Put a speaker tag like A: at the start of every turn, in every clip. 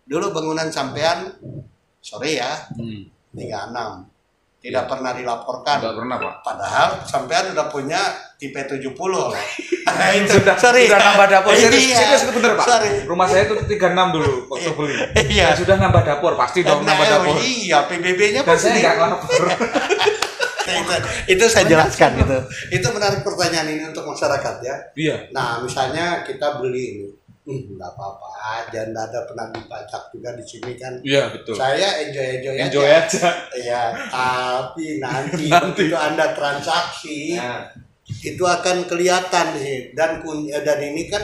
A: dulu bangunan sampean sorry ya 36 tidak pernah dilaporkan.
B: Tidak pernah, Pak.
A: Padahal sampean udah punya tipe 70 loh.
B: Itu sudah nambah dapur. Serius itu bener, Pak.
A: Sorry.
B: Rumah saya itu 36 dulu waktu beli.
A: Iya.
B: Dan sudah nambah dapur, pasti dong nambah dapur.
A: Iya, PBB-nya
B: Dan saya nggak lapor.
A: Itu saya jelaskan gitu. Itu menarik pertanyaan ini untuk masyarakat ya.
B: Iya.
A: Nah, misalnya kita beli ini, nggak apa-apa aja, nggak ada penagih pajak juga di sini kan.
B: Iya, betul.
A: Saya enjoy
B: aja.
A: Iya, tapi nanti begitu Anda transaksi, itu akan kelihatan sih. Dan ini kan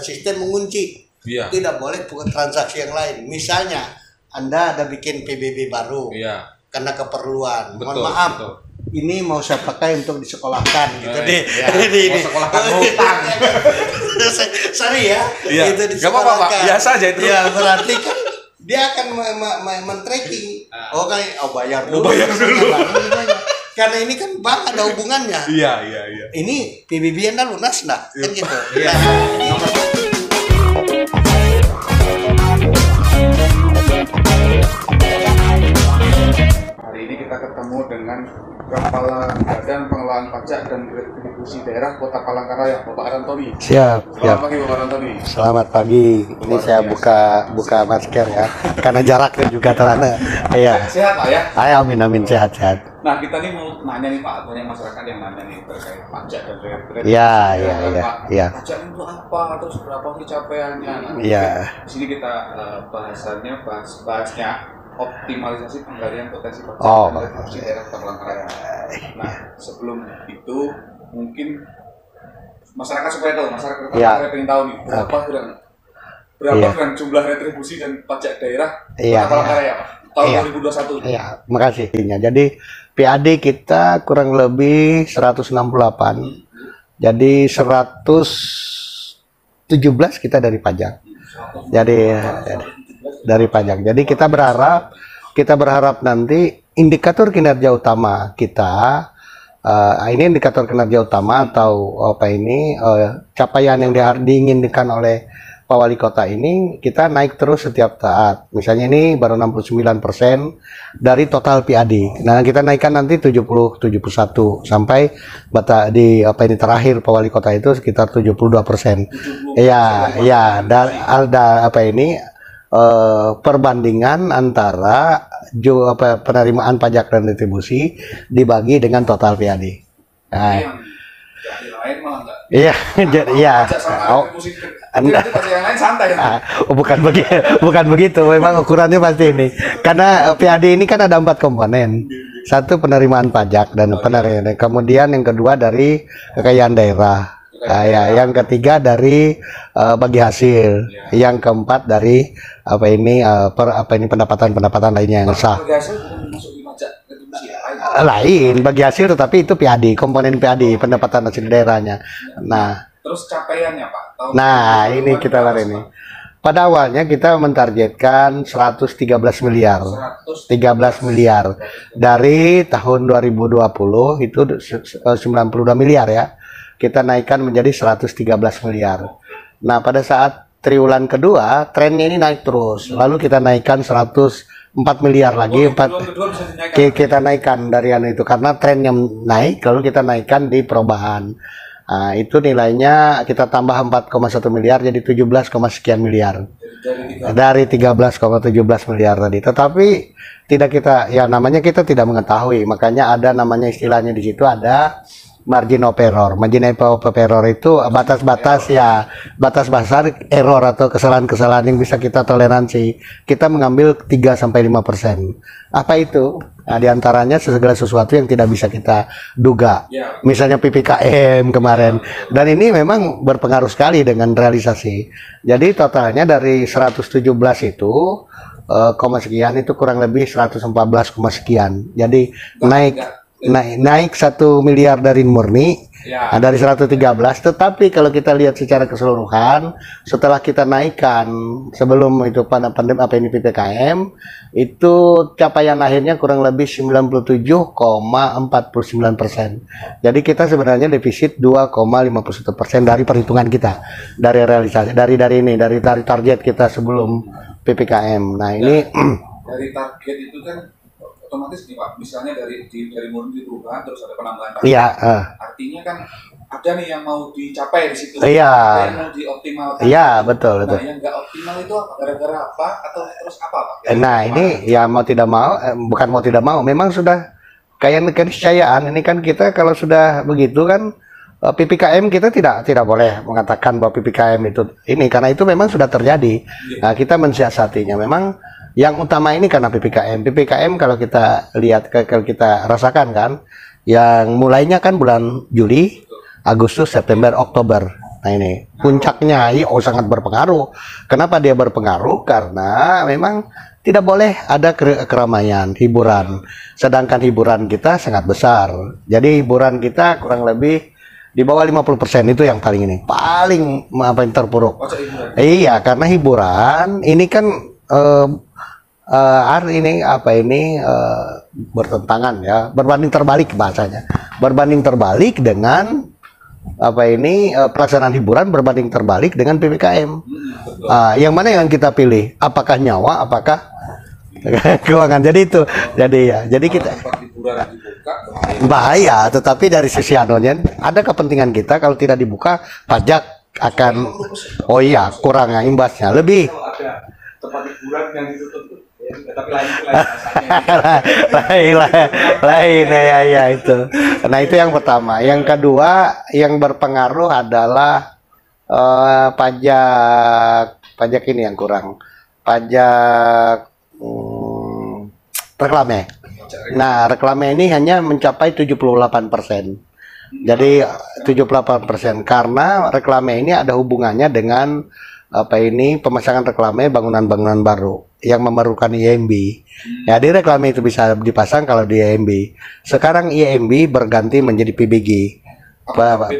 A: sistem mengunci.
B: Iya.
A: Tidak boleh buat transaksi yang lain. Misalnya Anda ada bikin PBB baru.
B: Iya.
A: Karena keperluan.
B: Betul,
A: Mohon maaf.
B: betul.
A: Ini mau saya pakai untuk disekolahkan gitu deh.
B: Ya, mau sekolahkan hutang.
A: Sorry ya.
B: Iya.
A: Itu
B: Gak apa-apa, Pak. Biasa aja itu.
A: Ya, berarti kan dia akan men-tracking. Bayar dulu.
B: Bayar dulu.
A: Karena ini kan bank ada hubungannya.
B: Iya.
A: Ini PBB Anda lunas enggak? Kan gitu.
B: Iya. Hari ini kita ketemu dengan Kepala Badan Pengelolaan Pajak dan Retribusi Daerah Kota Palangkaraya, Bapak Arantoni.
A: Siap.
B: Selamat pagi, Bapak Arantoni.
A: Selamat pagi. Ini saya buka masker ya, karena jaraknya juga terana. Iya.
B: Sehat Pak ya?
A: Amin sehat.
B: Nah, kita nih mau nanya nih Pak, banyak masyarakat yang nanya nih terkait pajak dan retribusi.
A: Iya.
B: Pajak itu apa? Terus berapa sih capaiannya? Nah,
A: Iya.
B: di sini kita bahasnya optimalisasi penggalian potensi pajak dan retribusi daerah Kota Palangkaraya. Nah, sebelum itu mungkin masyarakat supaya tahu, masyarakat pengen tahu nih berapa jumlah retribusi dan pajak daerah Kota Palangkaraya Pak tahun 2021.
A: Iya, makasih. Jadi PAD kita kurang lebih 168. Jadi 117 kita dari pajak. Jadi dari pajak. Jadi kita berharap nanti indikator kinerja utama kita ini indikator kinerja utama atau capaian yang diinginkan oleh Pak Wali Kota ini kita naik terus setiap saat. Misalnya ini baru 69% dari total PAD. Nah, kita naikkan nanti 71 sampai terakhir Pak Wali Kota itu sekitar 72%. Iya, ada perbandingan antara penerimaan pajak dan retribusi dibagi dengan total PAD. Nah, iya. Bukan begitu. Memang ukurannya pasti ini. Karena PAD ini kan ada 4 komponen. Satu penerimaan pajak dan penerimaan. Kemudian yang kedua dari kekayaan daerah. Yang ketiga dari bagi hasil. Yang keempat dari pendapatan lainnya yang sah. Lain bagi hasil, tetapi itu PAD, komponen PAD, pendapatan hasil daerahnya. Nah,
B: terus capaiannya Pak?
A: Ini kita lari ini. Pada awalnya kita mentargetkan 113 miliar. 13 miliar. Dari tahun 2020 itu 92 miliar ya. Kita naikkan menjadi 113 miliar. Nah, pada saat triwulan kedua, trennya ini naik terus. Lalu kita naikkan 104 miliar lagi. Kita naikkan dari itu karena trennya naik, lalu kita naikkan di perubahan. Nah, itu nilainya kita tambah 4,1 miliar jadi 17, sekian miliar. Dari 13,17 miliar tadi. Tetapi namanya kita tidak mengetahui. Makanya ada namanya istilahnya di situ ada margin of error. Margin of error itu batas-batas error atau kesalahan-kesalahan yang bisa kita toleransi. Kita mengambil 3-5%. Apa itu? Nah, diantaranya segala sesuatu yang tidak bisa kita duga. Misalnya PPKM kemarin. Dan ini memang berpengaruh sekali dengan realisasi. Jadi totalnya dari 117 itu sekian itu kurang lebih 114, sekian. Jadi naik 1 miliar dari murni. Dari 113, tetapi kalau kita lihat secara keseluruhan setelah kita naikkan sebelum itu PPKM itu capaian akhirnya kurang lebih 97,49%. Jadi kita sebenarnya defisit 2,51% dari perhitungan kita, dari realisasi, dari target kita sebelum PPKM. Nah ini
B: dari target itu kan otomatis nih Pak, misalnya dari murni perubahan terus ada penambahan target.
A: Iya.
B: Artinya kan ada nih yang mau dicapai di situ.
A: Iya.
B: Ada yang mau dioptimalkan.
A: Iya betul.
B: Nah yang nggak optimal itu apa? Gara-gara apa atau terus apa Pak?
A: Nah ini ya mau tidak mau, bukan mau tidak mau, memang sudah kayak keniscayaan. Ini kan kita kalau sudah begitu kan PPKM kita tidak boleh mengatakan bahwa PPKM itu ini karena itu memang sudah terjadi. Nah, kita mensiasatinya memang yang utama ini karena PPKM. PPKM kalau kita lihat kalau kita rasakan kan yang mulainya kan bulan Juli, Agustus, September, Oktober. Nah ini puncaknya sangat berpengaruh. Kenapa dia berpengaruh? Karena memang tidak boleh ada keramaian, hiburan. Sedangkan hiburan kita sangat besar. Jadi hiburan kita kurang lebih di bawah 50% itu yang paling ini. Paling apa yang terpuruk. Iya, karena hiburan ini kan ini apa ini bertentangan ya, berbanding terbalik bahasanya. Berbanding terbalik dengan apa ini pelaksanaan hiburan berbanding terbalik dengan PPKM. Yang mana yang kita pilih? Apakah nyawa, apakah keuangan? Jadi itu. Jadi kita bahaya, tetapi dari sisi anunya ada kepentingan kita kalau tidak dibuka pajak akan kurang imbasnya lebih.
B: Tempat hiburan yang ditutup tapi
A: lain ya itu. Nah itu yang pertama. Yang kedua yang berpengaruh adalah pajak ini yang kurang, pajak reklame. Nah reklame ini hanya mencapai 78%. Jadi 78% karena reklame ini ada hubungannya dengan pemasangan reklame bangunan-bangunan baru yang memerlukan IMB. Jadi reklame itu bisa dipasang kalau di IMB. Sekarang IMB berganti menjadi PBG.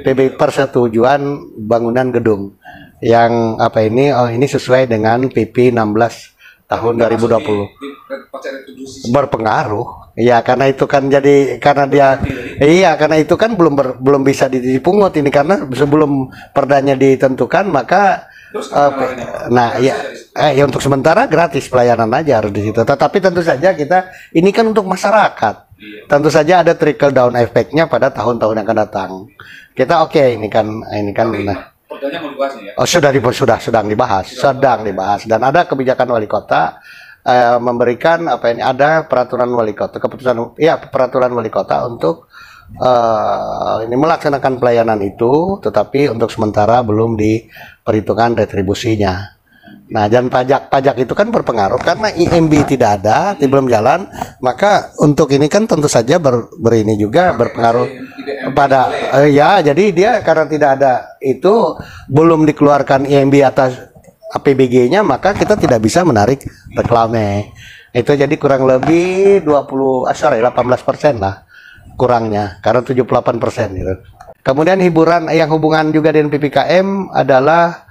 A: PBG persetujuan bangunan gedung. Yang ini sesuai dengan PP 16 tahun 2020. Berpengaruh. Ya karena itu kan karena itu kan belum bisa dipungut ini karena sebelum perdanya ditentukan maka ya untuk sementara gratis pelayanan aja harus di situ. Tetapi tentu saja kita ini kan untuk masyarakat. Tentu saja ada trickle down efeknya pada tahun-tahun yang akan datang. Kita ini kan.
B: Perdanya mau dibahas ya?
A: Sedang dibahas dan ada kebijakan wali kota memberikan ada peraturan wali kota, peraturan wali kota untuk ini melaksanakan pelayanan itu, tetapi untuk sementara belum diperhitungkan retribusinya. Nah, dan pajak itu kan berpengaruh karena IMB tidak ada, belum jalan, maka untuk ini kan tentu saja berini juga berpengaruh pada jadi dia karena tidak ada itu belum dikeluarkan IMB atas APBG-nya, maka kita tidak bisa menarik reklame. Itu jadi kurang lebih 18% lah kurangnya karena 78% gitu. Kemudian hiburan yang hubungan juga dengan PPKM adalah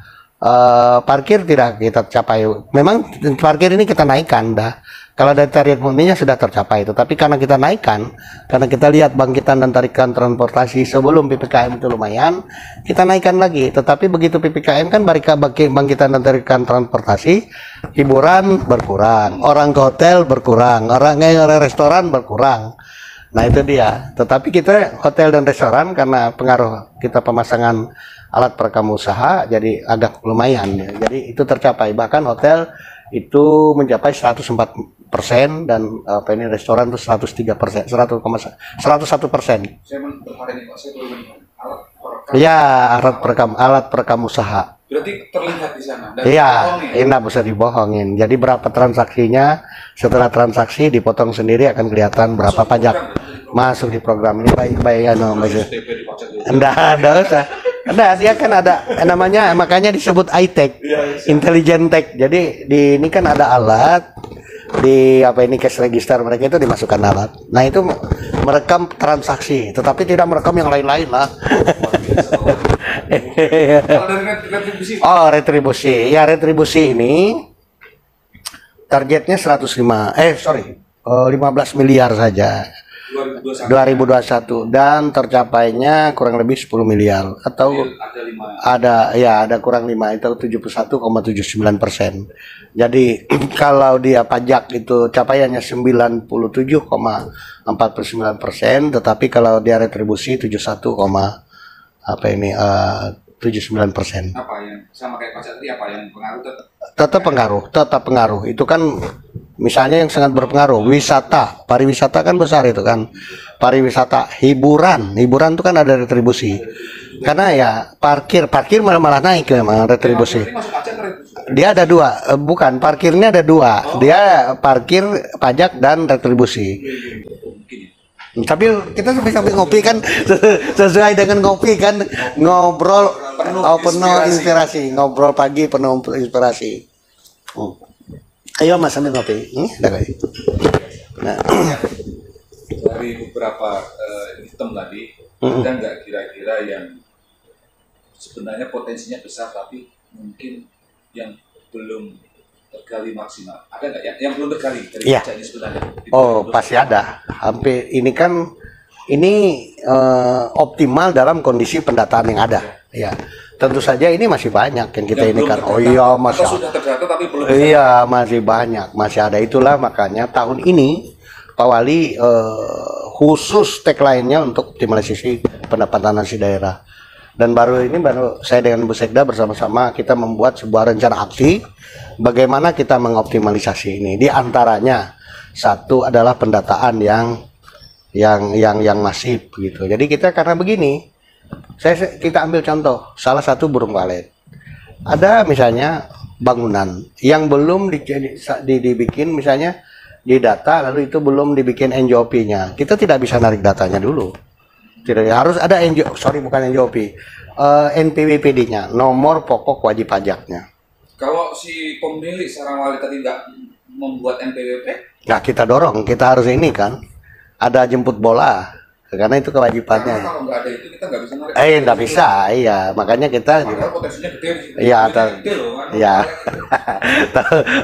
A: parkir tidak kita capai. Memang parkir ini kita naikkan dah. Kalau dari target murninya sudah tercapai, tetapi karena kita naikkan, karena kita lihat bangkitan dan tarikan transportasi sebelum PPKM itu lumayan, kita naikkan lagi. Tetapi begitu PPKM kan bangkitan dan tarikan transportasi, hiburan berkurang, orang ke hotel berkurang, orang restoran berkurang. Nah itu dia. Tetapi kita hotel dan restoran karena pengaruh kita pemasangan alat perekam usaha jadi agak lumayan ya. Jadi itu tercapai, bahkan hotel itu mencapai 104% dan restoran itu 103%, 101%. Ya alat perekam usaha.
B: Berarti terlihat di sana.
A: Iya, tidak bisa dibohongin. Jadi berapa transaksinya, setelah transaksi dipotong sendiri akan kelihatan berapa pajak masuk di program ini. Baik enggak usah. Nah, dia kan ada namanya, makanya disebut iTech, intelligent tech. Jadi ini kan ada alat di cash register mereka itu dimasukkan alat. Nah itu merekam transaksi, tetapi tidak merekam yang lain-lain lah. Retribusi. Ya retribusi ini targetnya 15 miliar saja. 2021 dan tercapainya kurang lebih 10 miliar atau ada kurang 5 itu 71,79%. Jadi kalau dia pajak itu capaiannya 97,49%, tetapi kalau dia retribusi 79%.
B: Apa yang sama kayak pajak tadi, apa yang pengaruh
A: tetap pengaruh. Itu kan misalnya yang sangat berpengaruh wisata, pariwisata kan besar itu kan. Pariwisata, hiburan itu kan ada retribusi. Karena ya parkir malah naik memang retribusi. Dia ada dua, bukan parkirnya ada dua. Dia parkir, pajak dan retribusi. Tapi kita sambil ngopi kan sesuai dengan ngopi kan, ngobrol penuh inspirasi, ngobrol pagi penuh inspirasi. Ayo Mas sambil ngopi. Nah.
B: Dari beberapa item tadi, ada nggak kira-kira yang sebenarnya potensinya besar tapi mungkin yang belum tergali maksimal? Ada nggak yang belum tergali dari pajak ini sebenarnya?
A: Oh pasti ada. Hampir ini kan optimal dalam kondisi pendataan yang ada. Ya, tentu saja ini masih banyak yang kita ini kan. Oh iya masih.
B: Sudah terdata tapi belum.
A: Iya masih banyak, masih ada. Itulah makanya tahun ini Pak Wali khusus tagline-nya untuk optimalisasi pendapatan asli daerah. Dan baru saya dengan Bu Sekda bersama-sama kita membuat sebuah rencana aksi bagaimana kita mengoptimalisasi ini. Di antaranya satu adalah pendataan yang masif gitu. Jadi kita karena begini, kita ambil contoh salah satu burung walet. Ada misalnya bangunan yang belum dibikin misalnya di data, lalu itu belum dibikin NJOP-nya. Kita tidak bisa narik datanya dulu. Tidak harus ada NPWP, NPWPD-nya, nomor pokok wajib pajaknya.
B: Kalau si pemilik sarang wali tadi nggak membuat NPWP?
A: Nah kita dorong, kita harus ini kan, ada jemput bola, karena itu kewajibannya.
B: Karena kalau nggak ada itu kita nggak bisa narik.
A: Nggak bisa, iya, makanya kita.
B: Potensinya gede.
A: Iya, iya.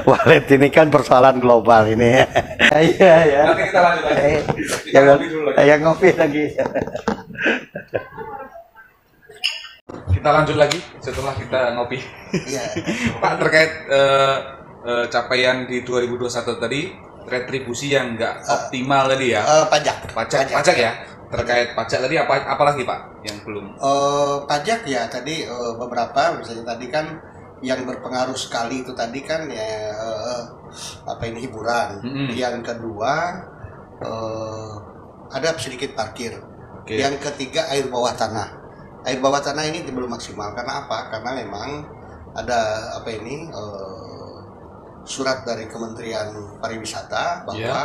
A: Walet ini kan persoalan global ini. Iya, ya.
B: Nanti kita lanjut lagi. Kita ngopi dulu lagi.
A: Yang ngopi lagi.
B: Kita lanjut lagi setelah kita ngopi.
A: Iya.
B: Pak, terkait capaian di 2021 tadi, retribusi yang nggak optimal tadi ya. Pajak ya. Terkait pajak tadi apalagi Pak yang belum?
A: Pajak ya tadi beberapa misalnya tadi kan yang berpengaruh sekali itu tadi kan ya hiburan. Yang kedua ada sedikit parkir. Okay. Yang ketiga air bawah tanah. Air bawah tanah ini belum maksimal karena apa? Karena memang ada surat dari Kementerian Pariwisata bahwa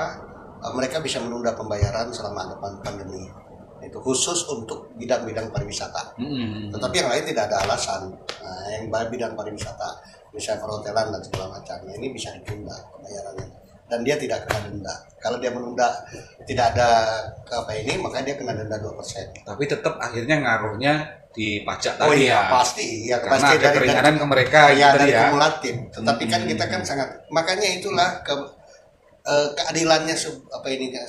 A: mereka bisa menunda pembayaran selama pandemi. Itu khusus untuk bidang-bidang pariwisata. Tetapi yang lain tidak ada alasan. Nah, yang bidang pariwisata, misalnya perhotelan dan segala macamnya ini bisa ditunda pembayarannya. Dan dia tidak kena denda. Kalau dia menunda tidak ada maka dia kena denda 2%.
B: Tapi tetap akhirnya ngaruhnya di pajak tadi.
A: Oh iya, pasti. Ya,
B: karena
A: pasti
B: ada keringanan ke mereka
A: ya, dari kumulatif. Tetapi kan kita kan sangat, makanya itulah keadilannya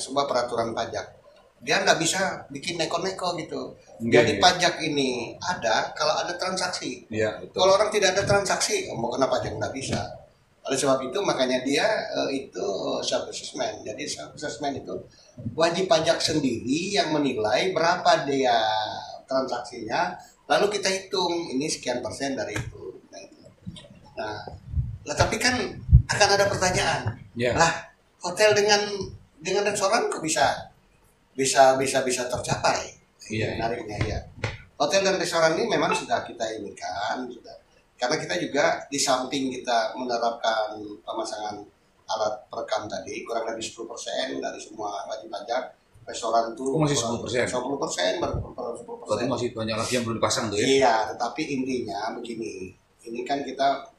A: sebuah peraturan pajak. Dia nggak bisa bikin neko-neko gitu. Jadi pajak ini ada kalau ada transaksi.
B: Ya,
A: kalau orang tidak ada transaksi, mau kena pajak nggak bisa. Oleh sebab itu makanya dia itu self assessment. Jadi self assessment itu wajib pajak sendiri yang menilai berapa dia transaksinya, lalu kita hitung ini sekian persen dari itu. Nah, tapi kan akan ada pertanyaan. Lah, hotel dengan restoran kok bisa tercapai? Menariknya ya. Hotel dan restoran ini memang sudah kita sudah. Karena kita juga di samping kita menerapkan pemasangan alat perekam tadi kurang lebih 10% dari semua wajib pajak. Restoran itu
B: masih 10%.
A: 10%.
B: Berarti masih banyak lagi yang belum dipasang tuh ya?
A: Iya, tetapi intinya begini. Ini kan kita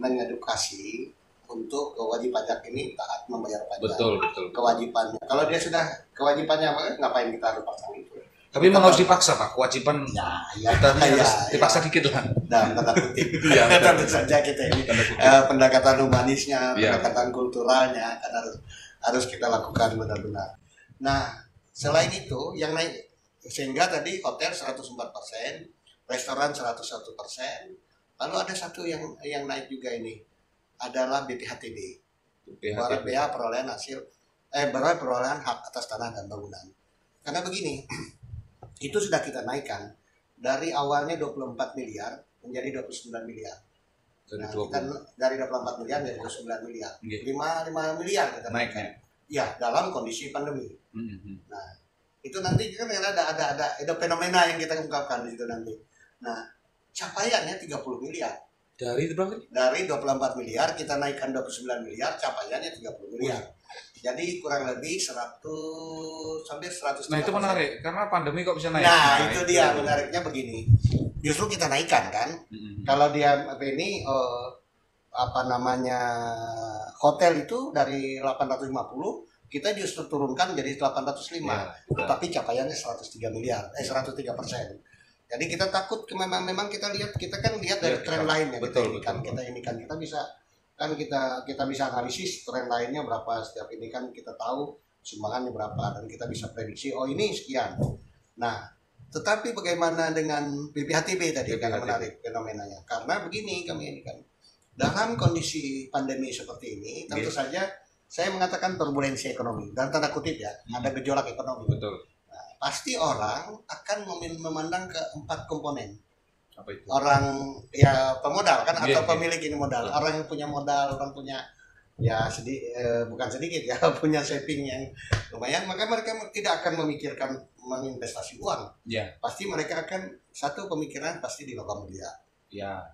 A: mengedukasi untuk wajib pajak ini taat membayar pajak.
B: Betul.
A: Kewajibannya. Kalau dia sudah kewajibannya ngapain kita harus pasang itu?
B: Tapi memang harus dipaksa Pak, kewajiban kita harus dipaksa dikit lah.
A: Dan tanda kutip. Tentu saja kita ini pendekatan humanisnya, pendekatan kulturalnya kan harus kita lakukan benar-benar. Nah, Selain itu yang naik, sehingga tadi hotel 104%, restoran 101%. Lalu ada satu yang naik juga ini adalah BPHTB. BPH perolehan hasil perolehan hak atas tanah dan bangunan. Karena begini, itu sudah kita naikkan dari awalnya 24 miliar menjadi 29 miliar. Nah, kita dari 24 miliar menjadi 29 miliar. 5 miliar kita naikkan. Ya, dalam kondisi pandemi. Nah, itu nanti kan ada fenomena yang kita ungkapkan di situ nanti. Nah, capaiannya 30 miliar.
B: Dari berapa?
A: Dari 24 miliar kita naikkan 29 miliar, capaiannya 30 miliar. Jadi kurang lebih 100 sampai 100.
B: Nah, itu menarik karena pandemi kok bisa naik.
A: Nah, itu dia menariknya begini. Justru kita naikkan kan. Kalau dia ini hotel itu dari 850 kita justru turunkan menjadi 805, tapi capaiannya 103 miliar, 103%. Jadi kita takut memang kita kan lihat dari tren lainnya. Kita bisa analisis tren lainnya berapa setiap ini kan kita tahu sumbangannya berapa dan kita bisa prediksi ini sekian. Nah, tetapi bagaimana dengan BPHTB tadi karena menarik fenomenanya. Karena begini kami ini kan dalam kondisi pandemi seperti ini tentu saja saya mengatakan turbulensi ekonomi dan tanda kutip ya, ada gejolak ekonomi.
B: Betul.
A: Nah, pasti orang akan memandang ke 4 komponen.
B: Apa itu?
A: Orang ya pemodal kan atau pemilik ini modal. Orang yang punya modal, orang punya ya bukan sedikit ya, punya saving yang lumayan, maka mereka tidak akan memikirkan menginvestasi uang. Pasti mereka akan satu pemikiran pasti di logam mulia.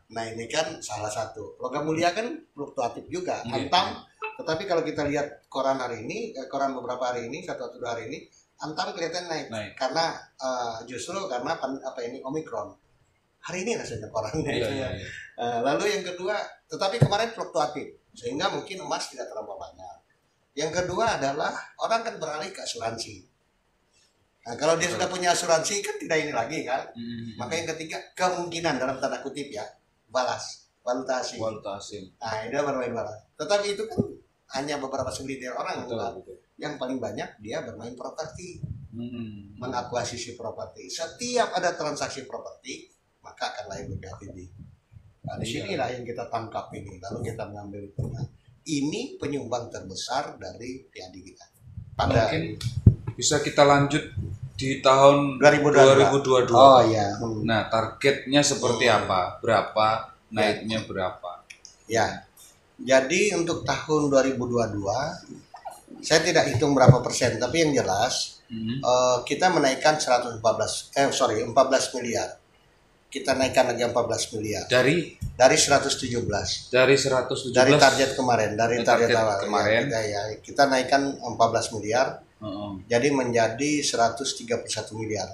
A: Nah, ini kan salah satu. Logam mulia kan fluktuatif juga, antam. Tetapi kalau kita lihat koran hari ini, koran beberapa hari ini, 1 atau 2 hari ini, antam kelihatan naik. Karena justru karena Omikron. Hari ini rasanya korannya. Lalu yang kedua, tetapi kemarin fluktuatif, sehingga mungkin emas tidak terlalu banyak. Yang kedua adalah orang kan beralih ke asuransi. Nah, kalau dia sudah punya asuransi kan tidak ini lagi kan. Maka yang ketiga, kemungkinan dalam tanda kutip ya, valuta asing. Nah, ini bermain balas. Tetapi itu kan hanya beberapa segelintir orang yang paling banyak dia bermain properti, mengakuisisi properti. Setiap ada transaksi properti maka akan lahir BPHTB. Nah, di sinilah yang kita tangkap ini, lalu kita mengambil itu. Ini penyumbang terbesar dari PAD kita.
B: Mungkin bisa kita lanjut di tahun
A: 2022. Oh iya.
B: Nah, targetnya seperti apa? Berapa? Naiknya berapa?
A: Ya. Jadi untuk tahun 2022 saya tidak hitung berapa persen, tapi yang jelas kita menaikkan 14 miliar. Kita naikkan lagi 14 miliar. Dari 117. Dari target kemarin, dari target awal.
B: Kemarin.
A: Kita naikkan 14 miliar. Jadi menjadi 131 miliar.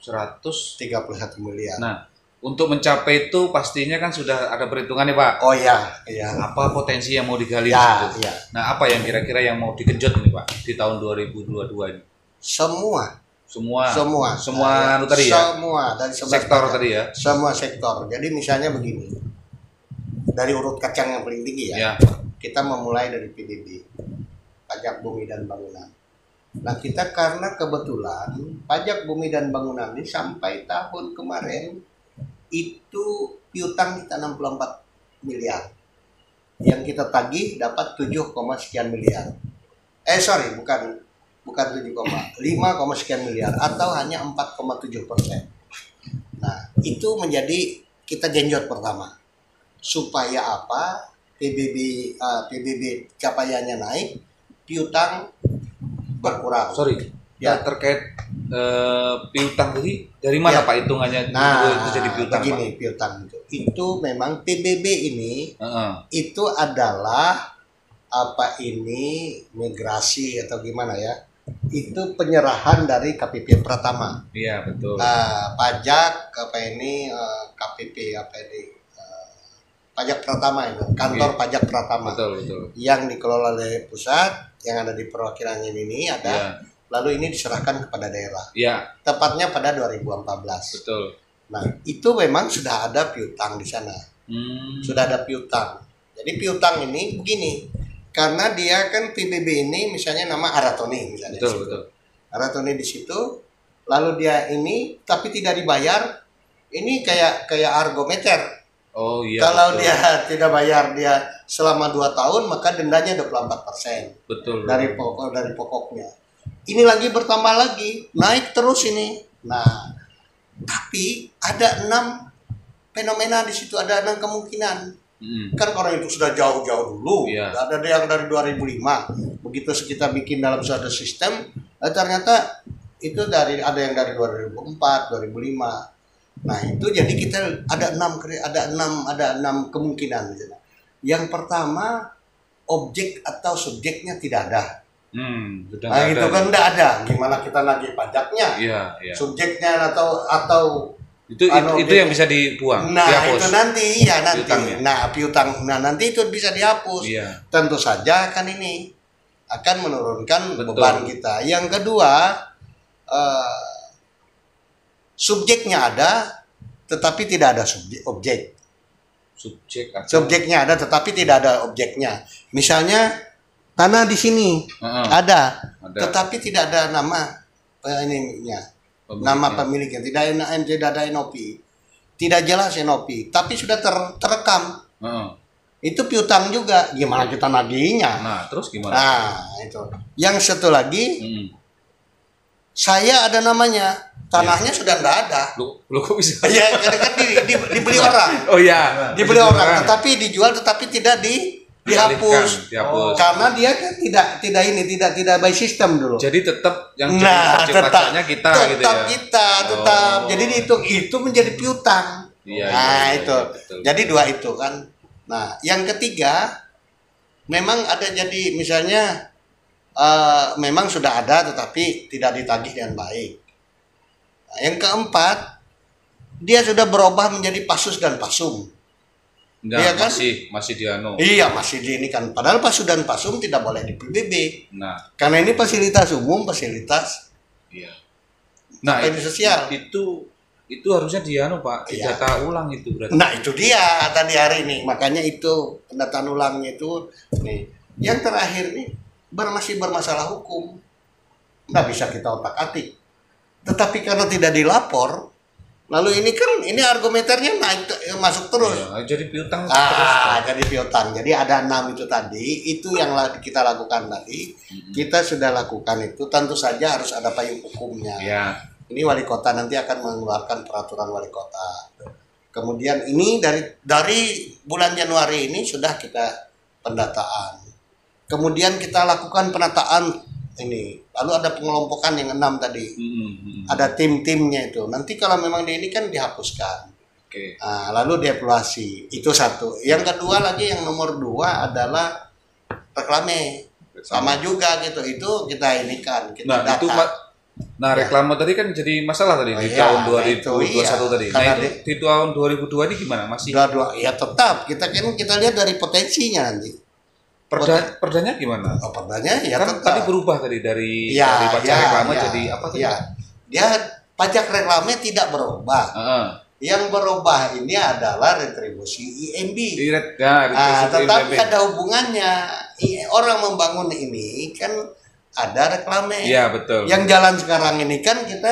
A: 131 miliar.
B: Nah, untuk mencapai itu pastinya kan sudah ada perhitungannya, Pak.
A: Oh iya.
B: Apa potensi yang mau digali?
A: Iya.
B: Nah, apa yang kira-kira yang mau digenjot nih, Pak, di tahun 2022 ini?
A: Semua
B: tadi ya.
A: Semua dari
B: sektor tadi ya.
A: Semua sektor. Jadi misalnya begini. Dari urut kacang yang paling tinggi ya. Kita memulai dari PBB, pajak bumi dan bangunan. Nah, kita karena kebetulan pajak bumi dan bangunan ini sampai tahun kemarin itu piutang kita 64 miliar. Yang kita tagih dapat 7, sekian miliar. Bukan 7, 5, sekian miliar atau hanya 4,7%. Nah, itu menjadi kita genjot pertama. Supaya apa? PBB capaiannya naik, piutang berkurang.
B: Terkait piutang tadi dari mana Pak hitungannya?
A: Nah,
B: itu jadi piutang,
A: begini Pak? Piutang itu memang PBB ini itu adalah migrasi atau gimana ya? Itu penyerahan dari KPP Pratama.
B: Iya, betul.
A: Pajak KPP pajak Pratama itu, kantor pajak Pratama.
B: Betul.
A: Yang dikelola oleh pusat, yang ada di perwakilannya ini ada. Lalu ini diserahkan kepada daerah. Tepatnya pada 2014.
B: Betul.
A: Nah, itu memang sudah ada piutang di sana. Sudah ada piutang. Jadi piutang ini begini, karena dia kan PBB ini misalnya nama Aratoni misalnya.
B: Betul.
A: Retoni di situ, lalu dia ini tapi tidak dibayar, ini kayak argometer.
C: Oh iya.
A: Kalau
C: betul.
A: dia tidak bayar dia selama 2 tahun, maka dendanya 24%
C: Betul.
A: dari pokoknya. Ini lagi bertambah lagi, naik terus ini. Nah, tapi ada 6 fenomena di situ, ada 6 kemungkinan. Kan orang itu sudah jauh-jauh dulu.
C: Iya.
A: Ada yang dari 2005. Begitu kita bikin dalam suatu sistem, ternyata itu ada yang dari 2004, 2005. Nah, itu jadi kita ada 6 kemungkinan. Yang pertama, objek atau subjeknya tidak ada. Nah, itu kan tidak ada. Gimana kita nagih pajaknya?
C: Iya.
A: Subjeknya atau
C: itu yang bisa dibuang.
A: Nah,
C: dihapus.
A: itu nanti.
C: Piutangnya.
A: Nah, piutang. Nah, nanti itu bisa dihapus.
C: Iya.
A: Tentu saja kan ini akan menurunkan
C: Betul.
A: beban kita. Yang kedua, subjeknya ada, tetapi tidak ada objek. Subjeknya ada, tetapi tidak ada objeknya. Misalnya tanah di sini ada, tetapi tidak ada nama nama pemiliknya, tidak ada NOP, tidak jelas NOP, tapi sudah terekam. Itu piutang juga. Gimana kita nagihnya?
C: Nah, terus gimana?
A: Nah, itu. Yang satu lagi, saya ada namanya, tanahnya sudah tidak ada.
C: Lu kok bisa?
A: Ya, kan dibeli orang.
C: Oh iya.
A: Dibeli orang, tetapi dijual, tetapi tidak dihapus. Karena dia kan tidak by system dulu.
C: Jadi tetap yang
A: jadi
C: pajaknya kita gitu ya.
A: Tetap. Jadi itu menjadi piutang.
C: Iya,
A: itu.
C: Betul.
A: Jadi 2 itu kan. Nah, yang ketiga, memang ada jadi misalnya memang sudah ada tetapi tidak ditagih dengan baik. Nah, yang keempat, dia sudah berubah menjadi pasus dan pasum.
C: Iya kan? Masih diano.
A: Iya, masih di ini kan. Padahal pasus dan pasum tidak boleh di PBB.
C: Nah,
A: karena ini fasilitas umum, fasilitas.
C: Iya. Nah,
A: sosial.
C: Itu harusnya diano, Pak. Didata ulang itu berarti.
A: Nah, itu dia tadi hari ini. Makanya itu pendataan ulangnya itu nih. Yang terakhir nih masih bermasalah hukum. Nggak bisa kita otak-atik. Tetapi karena tidak dilapor, lalu ini argumenternya masuk terus.
C: Iya, jadi piutang
A: terus. Jadi piutang. Jadi ada 6 itu tadi. Itu yang kita lakukan tadi. Kita sudah lakukan itu. Tentu saja harus ada payung hukumnya.
C: Iya.
A: Ini wali kota nanti akan mengeluarkan peraturan wali kota. Kemudian ini dari bulan Januari ini sudah kita pendataan. Kemudian kita lakukan penataan ini, lalu ada pengelompokan yang 6 tadi, ada tim-timnya itu. Nanti kalau memang ini kan dihapuskan. Nah, lalu dievaluasi. Itu satu. Yang kedua lagi, yang nomor 2 adalah reklame. Sama juga gitu. Itu kita ini kan. Kita data.
C: Reklame tadi kan jadi masalah tadi di tahun 2021 tadi. Nah, itu di tahun 2002 ini gimana? Masih?
A: Ya tetap. Kita lihat dari potensinya nanti.
C: Perdanya gimana?
A: Perdanya ya
C: kan
A: tetap.
C: tadi berubah tadi dari pajak reklame jadi apa tadi?
A: Dia pajak reklame tidak berubah. Yang berubah ini adalah retribusi IMB. Tetapi ada hubungannya. Orang membangun ini kan ada reklame.
C: Iya, betul.
A: Yang jalan sekarang ini kan kita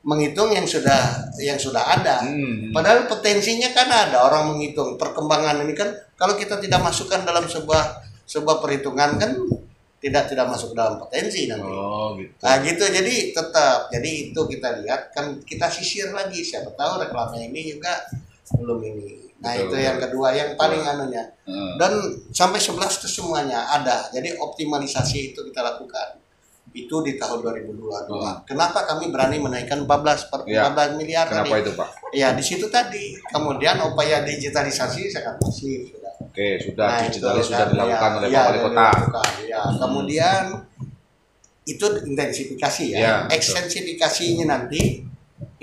A: menghitung yang sudah ada. Padahal potensinya kan ada, orang menghitung perkembangan ini kan. Kalau kita tidak masukkan dalam sebuah perhitungan kan tidak masuk dalam potensi nanti.
C: Gitu.
A: Nah gitu, jadi tetap. Jadi itu kita lihat kan, kita sisir lagi, siapa tahu reklame ini juga belum ini. Nah betul, itu yang kedua, yang paling anunya. Dan sampai 11 itu semuanya ada. Jadi optimalisasi itu kita lakukan. Itu di tahun 2022. Kenapa kami berani menaikkan 14 miliar
C: Kenapa
A: tadi?
C: Itu Pak?
A: Ya di situ tadi. Kemudian upaya digitalisasi sangat masif.
C: Oke, sudah digitalisasi sudah dilakukan oleh Pak Wali Kota.
A: Kemudian itu intensifikasi ekstensifikasinya nanti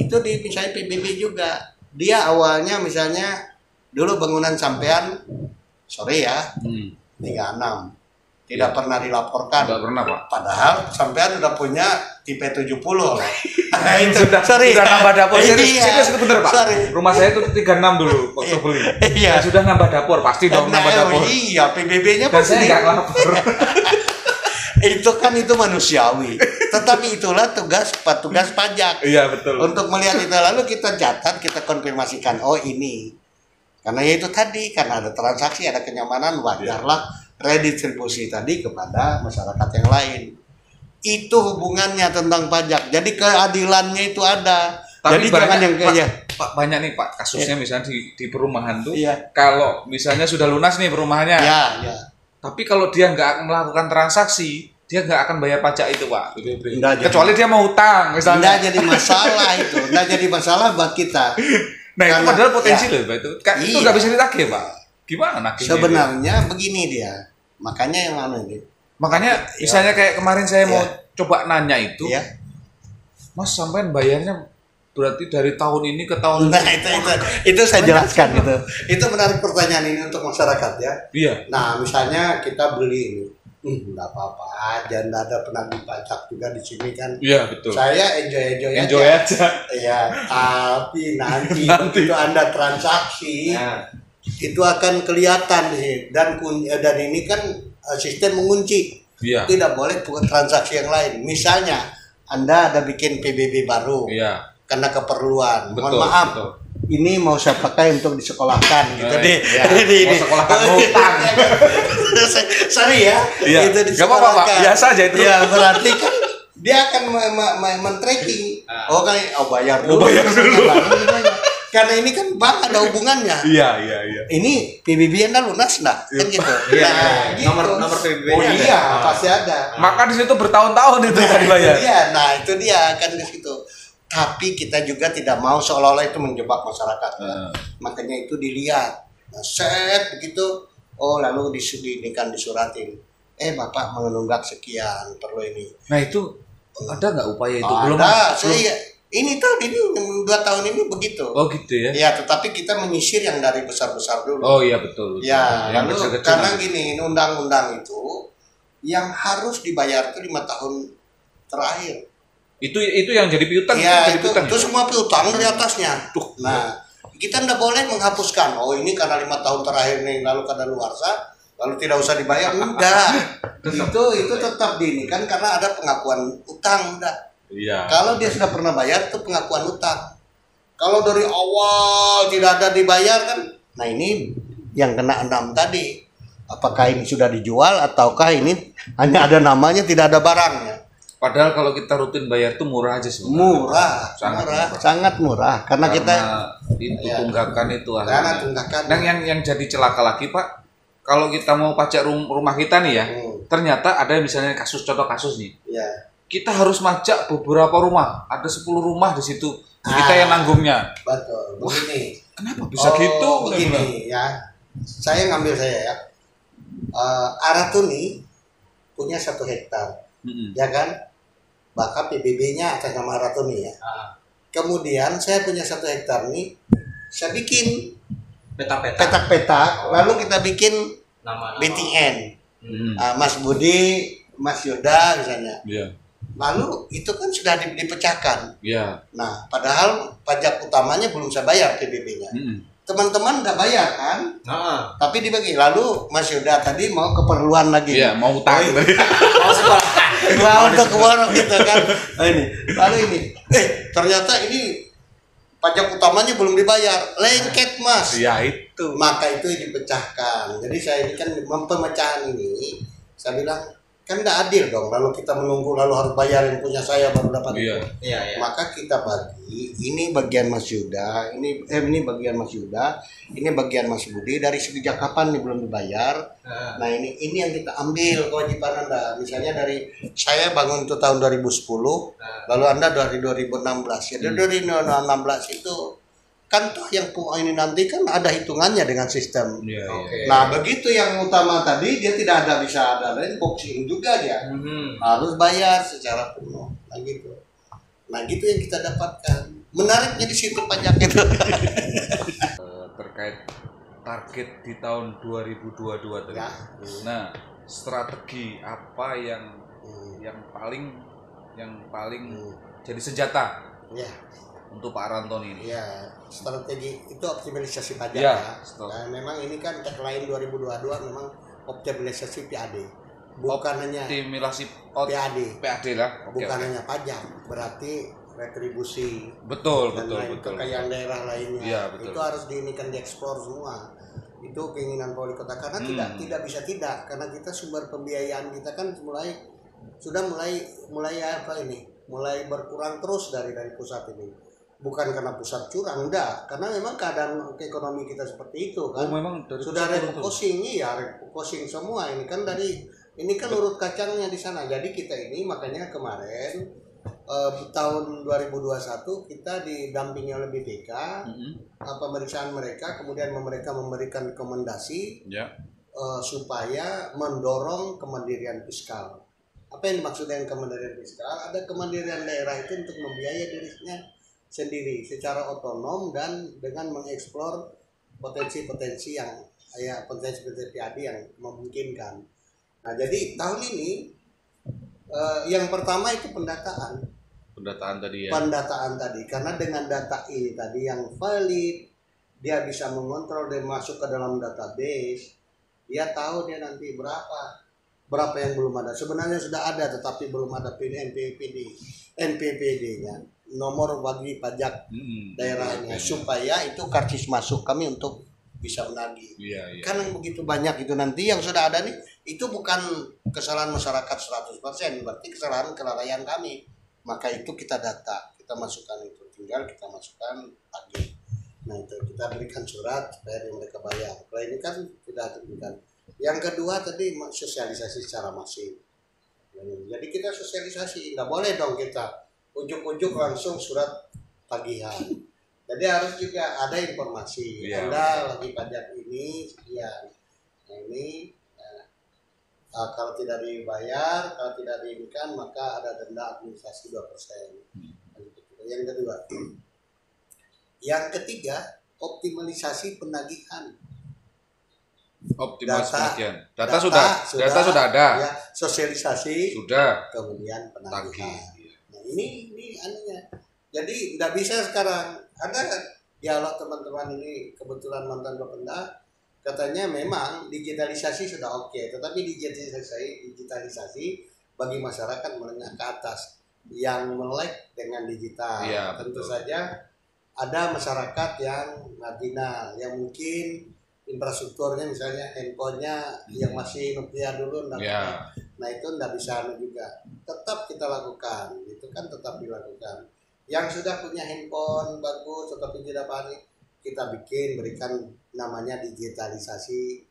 A: itu di misalnya PBB juga. Dia awalnya misalnya dulu bangunan sampean sore 36. Tidak pernah dilaporkan.
C: Tidak pernah, Pak.
A: Padahal sampean udah punya tipe 70 loh.
C: Sudah nambah dapur. Serius bener, Pak.
A: Sorry.
C: Rumah saya itu 36 dulu waktu beli.
A: Iya.
C: Sudah nambah dapur, pasti dong nambah dapur.
A: Iya, PBB-nya
C: dan saya nggak lapor.
A: itu manusiawi. Tetapi itulah petugas pajak.
C: Iya betul.
A: Untuk melihat itu lalu kita catat, kita konfirmasikan. Oh ini, karena ya itu tadi karena ada transaksi, ada kenyamanan, wajarlah redistribusi tadi kepada masyarakat yang lain. Itu hubungannya tentang pajak. Jadi keadilannya itu ada.
C: Tapi
A: Jadi jangan yang kayak
C: Pak, banyak nih Pak kasusnya misalnya di perumahan tuh.
A: Iya.
C: Kalau misalnya sudah lunas nih perumahannya.
A: ya, ya.
C: Tapi kalau dia nggak melakukan transaksi, dia nggak akan bayar pajak itu Pak.
A: Nggak
C: Kecuali dia mau utang misalnya.
A: Nggak jadi masalah itu. Nggak jadi masalah buat kita.
C: Nah itu
A: Karena-
C: padahal potensi
A: ya.
C: loh Pak itu. Itu
A: Iya.
C: nggak bisa ditagih Pak. Gimana nagihnya?
A: Sebenarnya begini dia. Makanya yang ini.
C: Makanya misalnya kayak kemarin saya mau coba nanya itu,
A: Ya.
C: Mas sampean bayarnya berarti dari tahun ini ke tahun
A: Nah itu saya jelaskan gitu. Itu menarik pertanyaan ini untuk masyarakat ya.
C: Iya.
A: Nah misalnya kita beli ini, nggak apa-apa aja, nggak ada penagih pajak juga di sini kan.
C: Iya betul.
A: Saya enjoy
C: aja.
A: Iya, tapi nanti
C: Nanti.
A: begitu Anda transaksi itu akan kelihatan sih dan ini kan sistem mengunci.
C: Iya.
A: Tidak boleh bukan transaksi yang lain. Misalnya Anda ada bikin PBB baru.
C: Iya.
A: Karena keperluan.
C: Betul,
A: Mohon maaf.
C: betul.
A: Ini mau saya pakai untuk disekolahkan gitu deh.
C: Ya, mau sekolahkan utang.
A: Sorry ya.
C: Iya.
A: Itu
C: Gak apa-apa Pak,
A: disekolahkan.
C: biasa aja itu.
A: Ya berarti kan dia akan men-tracking. Bayar dulu.
C: bayar dulu.
A: Karena ini kan bank ada hubungannya.
C: Iya.
A: Ini PBB Anda lunas nggak? Kan gitu.
D: Iya,
A: Gitu.
D: nomor PBB-nya
A: Oh
D: ada.
A: iya, pasti ada.
C: Maka di situ bertahun-tahun itu nggak dibayar.
A: Iya, nah itu dia kan ke situ. Tapi kita juga tidak mau seolah-olah itu menjebak masyarakat. Makanya itu dilihat. Nah, set begitu. Oh, lalu disuratin. Bapak menunggak sekian perlu ini.
C: Nah itu ada nggak upaya itu?
A: Ada.
C: Belum Mas?
A: Ini 2 tahun ini begitu.
C: Oh gitu ya?
A: Ya, tetapi kita menyisir yang dari besar-besar dulu.
C: Oh iya betul.
A: Ya,
C: Yang
A: lalu
C: kecil-kecil
A: karena
C: nanti.
A: gini, undang-undang itu yang harus dibayar itu 5 tahun terakhir.
C: Itu yang jadi piutang.
A: Iya,
C: jadi piutang.
A: itu semua piutang dari atasnya.
C: Tuh.
A: Nah, kita tidak boleh menghapuskan. Oh, ini karena 5 tahun terakhir nih, lalu kadaluarsa, lalu tidak usah dibayar. Enggak. itu tetap ini kan karena ada pengakuan utang, udah.
C: Iya.
A: Kalau dia sudah pernah bayar itu pengakuan utang. Kalau dari awal tidak ada dibayar kan, nah ini yang kena 6 tadi. Apakah ini sudah dijual ataukah ini hanya ada namanya tidak ada barangnya?
C: Padahal kalau kita rutin bayar tuh murah aja sebenarnya.
A: Murah,
C: Sangat
A: murah,
C: murah.
A: sangat murah. Karena kita
C: itu
A: Ya.
C: tunggakan itu
A: karena
C: akhirnya.
A: tunggakan.
C: Dan yang jadi celaka lagi Pak, kalau kita mau pajak rumah kita nih ya, ternyata ada misalnya contoh kasus nih.
A: Ya.
C: Kita harus pajak beberapa rumah, ada 10 rumah di situ. Kita yang nanggungnya.
A: Betul. Begini.
C: Kenapa bisa gitu?
A: Begini ya. Saya ngambil ya. Aratuni punya 1 hektar, ya kan? Bahkan PBB-nya atas nama Aratuni ya. Kemudian saya punya 1 hektar nih, saya bikin
D: Peta-peta.
A: petak-petak, lalu kita bikin
D: Nama-nama.
A: BTN. Mas Budi, Mas Yoda misalnya.
C: Iya.
A: Lalu itu kan sudah dipecahkan.
C: Iya.
A: Nah, padahal pajak utamanya belum saya bayar PBB-nya. Teman-teman nggak bayar kan? Tapi dibagi. Lalu Mas Yoda tadi mau keperluan lagi.
C: Iya, mau utang.
D: Mau sekolah.
A: Nah, untuk keperluan gitu kan. Nah, ini. Lalu ini. Ternyata ini pajak utamanya belum dibayar. Lengket, Mas.
C: Iya itu.
A: Maka itu dipecahkan. Jadi saya ini kan pemecahan ini, saya bilang kan nggak adil dong. Lalu kita menunggu lalu harus bayar yang punya saya baru dapat.
C: Iya.
A: Itu.
D: Iya.
A: Maka kita bagi. Ini bagian Mas Yuda. Ini bagian Mas Yuda. Ini bagian Mas Budi. Dari sejak kapan nih belum dibayar? Nah ini yang kita ambil kewajiban Anda. Misalnya dari saya bangun itu tahun 2010, lalu Anda dari 2016. Jadi dari 2016 itu kan toh yang ini nanti kan ada hitungannya dengan sistem.
C: Iya.
D: Oke.
A: Nah begitu yang utama tadi dia tidak ada bisa ada lain boxing juga dia harus bayar secara penuh. Nah gitu. Nah gitu yang kita dapatkan. Menariknya di situ pajak itu.
C: Terkait target di tahun 2022 tadi.
A: Ya.
C: Nah, strategi apa yang paling jadi senjata
A: Ya.
C: untuk Pak Rantoni ini?
A: Ya, strategi itu optimalisasi pajak
C: Ya,
A: ya.
C: setelah.
A: Nah, memang ini kan tagline 2022 memang optimalisasi PAD. bukan hanya
C: optimasi PAD lah.
A: bukan hanya pajak, berarti retribusi
C: Betul,
A: dan
C: betul,
A: lain
C: betul.
A: kekayaan daerah lainnya.
C: Iya, betul.
A: Itu harus diinikan, dieksplor semua. Itu keinginan wali kota karena tidak bisa tidak, karena kita sumber pembiayaan kita kan sudah mulai apa ini? Mulai berkurang terus dari pusat ini. Bukan karena pusat curang, enggak, karena memang keadaan ekonomi kita seperti itu kan.
C: Memang dari
A: sudah refocusing, iya refocusing semua ini kan urut kacangnya di sana. Jadi kita ini makanya kemarin tahun 2021 kita didampingi oleh BPK, pemeriksaan mereka, kemudian mereka memberikan rekomendasi supaya mendorong kemandirian fiskal. Apa yang dimaksud dengan kemandirian fiskal? Ada kemandirian daerah itu untuk membiayai dirinya sendiri secara otonom dan dengan mengeksplor potensi-potensi yang potensi PAD yang memungkinkan. Nah, jadi tahun ini yang pertama itu pendataan tadi ya. Pendataan tadi, karena dengan data ini tadi yang valid, dia bisa mengontrol dan masuk ke dalam database. Dia tahu dia nanti berapa yang belum ada. Sebenarnya sudah ada tetapi belum ada NPPD-nya, nomor wajib pajak daerahnya, supaya itu karcis masuk kami untuk bisa menagih. Kan begitu banyak itu nanti yang sudah ada nih, itu bukan kesalahan masyarakat 100%, berarti kesalahan kelalaian kami. Maka itu kita data, kita masukkan itu, tinggal kita masukkan lagi. Nah itu kita berikan surat supaya mereka bayar. Kalau ini kan tidak diberikan. Yang kedua tadi sosialisasi secara masif. Jadi kita sosialisasi, nggak boleh dong kita ujuk-ujuk langsung surat tagihan. Jadi harus juga ada informasi. Anda lagi pajak ini sekian. Nah ini kalau tidak dibayar, kalau tidak diinginkan maka ada denda administrasi 2%. Yang kedua. Yang ketiga, optimalisasi penagihan.
C: Data sudah ada.
A: Ya, sosialisasi
C: sudah.
A: Kemudian penagihan. Nah, ini anunya. Jadi tidak bisa sekarang ada dialog teman-teman ini, kebetulan mantan Bapenda katanya memang digitalisasi sudah oke, tetapi digitalisasi bagi masyarakat menengah ke atas yang melek dengan digital. Tentu saja ada masyarakat yang marginal, yang mungkin infrastrukturnya misalnya handphonenya yang masih Nokia dulu, nah itu tidak bisa juga. Tetap kita lakukan, itu kan tetap dilakukan. Yang sudah punya handphone bagus tetapi tidak paham, kita berikan namanya digitalisasi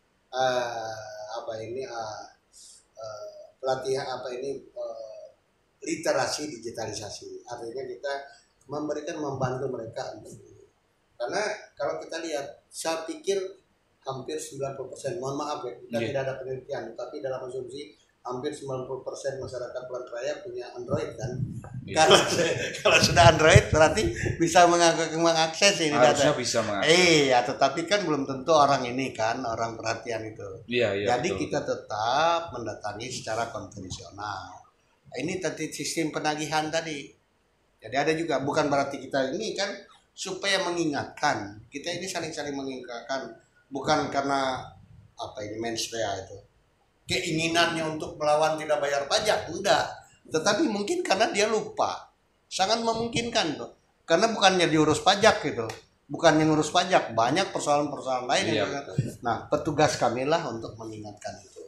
A: pelatihan literasi digitalisasi. Artinya kita membantu mereka untuk ini. Karena kalau kita lihat, saya pikir hampir 90%, mohon maaf ya, kita tidak ada penelitian, tapi dalam asumsi hampir 90% masyarakat Pulang Raya punya Android kan. Kalau sudah Android berarti bisa mengakses ini data.
C: Harusnya bisa mengakses.
A: Tetapi kan belum tentu orang ini kan, orang perhatian itu. Jadi betul. Kita tetap mendatangi secara konvensional. Ini tadi sistem penagihan tadi. Jadi ada juga, bukan berarti kita ini kan supaya mengingatkan. Kita ini saling-saling mengingatkan, bukan karena mens rea itu. Keinginannya untuk melawan tidak bayar pajak, enggak. Tetapi mungkin karena dia lupa. Sangat memungkinkan tuh. Karena bukannya diurus pajak gitu. Bukan yang ngurus pajak, banyak persoalan-persoalan lain. Nah, petugas kamilah untuk mengingatkan itu.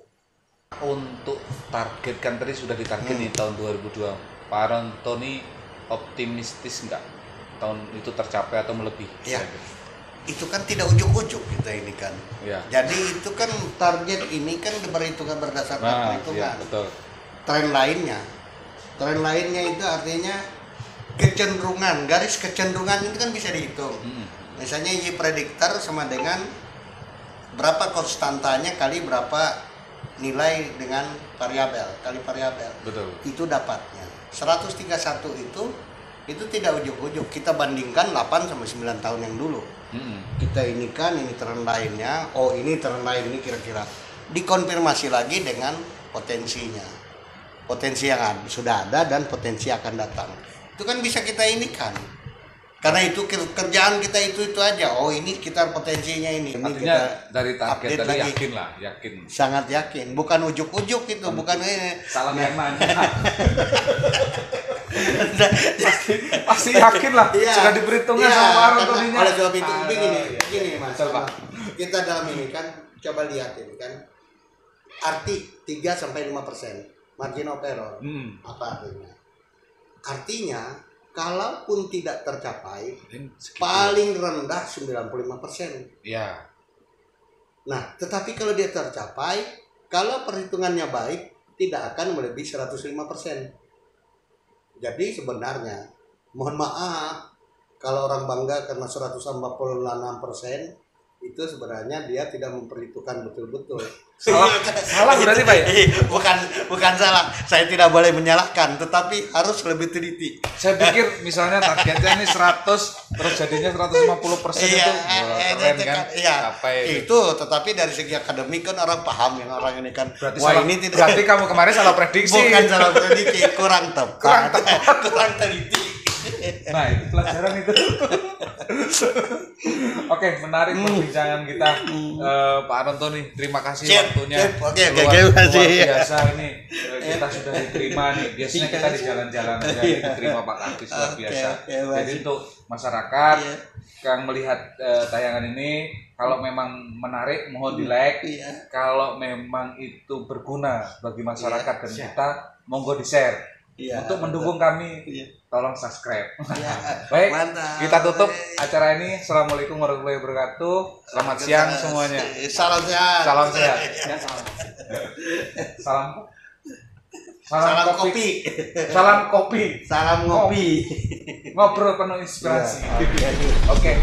C: Untuk target kan tadi sudah ditarget nih tahun 2002. Pak Rontoni optimistis enggak tahun itu tercapai atau melebihi?
A: Ya. Itu kan tidak ujuk-ujuk kita ini kan. Jadi itu kan target ini kan berhitungan berdasarkan perhitungan.
C: Betul.
A: Tren lainnya itu artinya kecenderungan, garis kecenderungan itu kan bisa dihitung. Misalnya Y prediktor sama dengan berapa konstantanya kali berapa nilai dengan variabel, kali variabel.
C: Betul.
A: Itu dapatnya. 131 itu tidak ujuk-ujuk. Kita bandingkan 8 sampai 9 tahun yang dulu. Kita ini kan, ini tren lainnya, ini tren lain ini kira-kira dikonfirmasi lagi dengan potensinya, potensi yang sudah ada dan potensi akan datang. Itu kan bisa kita ini kan, Karena itu kerjaan kita itu aja. Oh ini kita potensinya ini.
C: Artinya
A: Kita
C: dari target
A: update
C: tadi
A: lagi.
C: yakin lah, yakin.
A: Sangat yakin. Bukan ujuk-ujuk itu, bukan ini.
C: Salam yang nanya. pasti yakin lah.
A: Iya.
C: Sudah diperhitungkan
A: Iya,
C: sama Pak
A: karena
C: Antoninya.
A: oleh sebab itu
C: Aduh,
A: begini,
C: iya.
A: begini Mas.
C: Betul, Pak.
A: Kita dalam ini kan coba lihat ini kan. Arti 3 sampai 5% margin of error. Apa artinya? Artinya kalaupun tidak tercapai paling rendah 95%.
C: Ya.
A: Nah, tetapi kalau dia tercapai, kalau perhitungannya baik, tidak akan melebihi 105%. Jadi sebenarnya, mohon maaf, kalau orang bangga karena 146%, itu sebenarnya dia tidak memperhitungkan betul-betul.
C: Salah berarti Pak ya?
A: Bukan salah. Saya tidak boleh menyalahkan, tetapi harus lebih teliti.
C: Saya pikir misalnya targetnya ini 100, terus jadinya 150% itu wah, keren kan?
A: Iya.
C: Capai.
A: Itu, tetapi dari segi akademik kan orang paham yang orang ini kan.
C: Berarti
A: Wah,
C: salah,
A: ini tidak.
C: berarti kamu kemarin salah prediksi.
A: Bukan salah prediksi, kurang tepat. Kurang teliti.
C: Nah, itu pelajaran itu. Oke, menarik perbincangan kita. Pak Antoni, terima kasih waktunya.
A: Oke,
C: Luar
A: kasih.
C: biasa ini. Kita sudah diterima nih. Biasanya kita di jalan-jalan aja ini diterima Pak Kadis luar biasa. Jadi untuk masyarakat yang melihat tayangan ini, kalau memang menarik mohon di-like. Kalau memang itu berguna bagi masyarakat dan kita, monggo di-share. Untuk mendukung kami, tolong subscribe. Baik,
A: Mantap.
C: kita tutup acara ini. Assalamualaikum warahmatullahi wabarakatuh. Selamat siang semuanya.
A: Salam sehat.
C: Salam sehat. Salam kopi. Salam kopi.
A: Salam ngopi.
C: Ngobrol penuh inspirasi. Oke.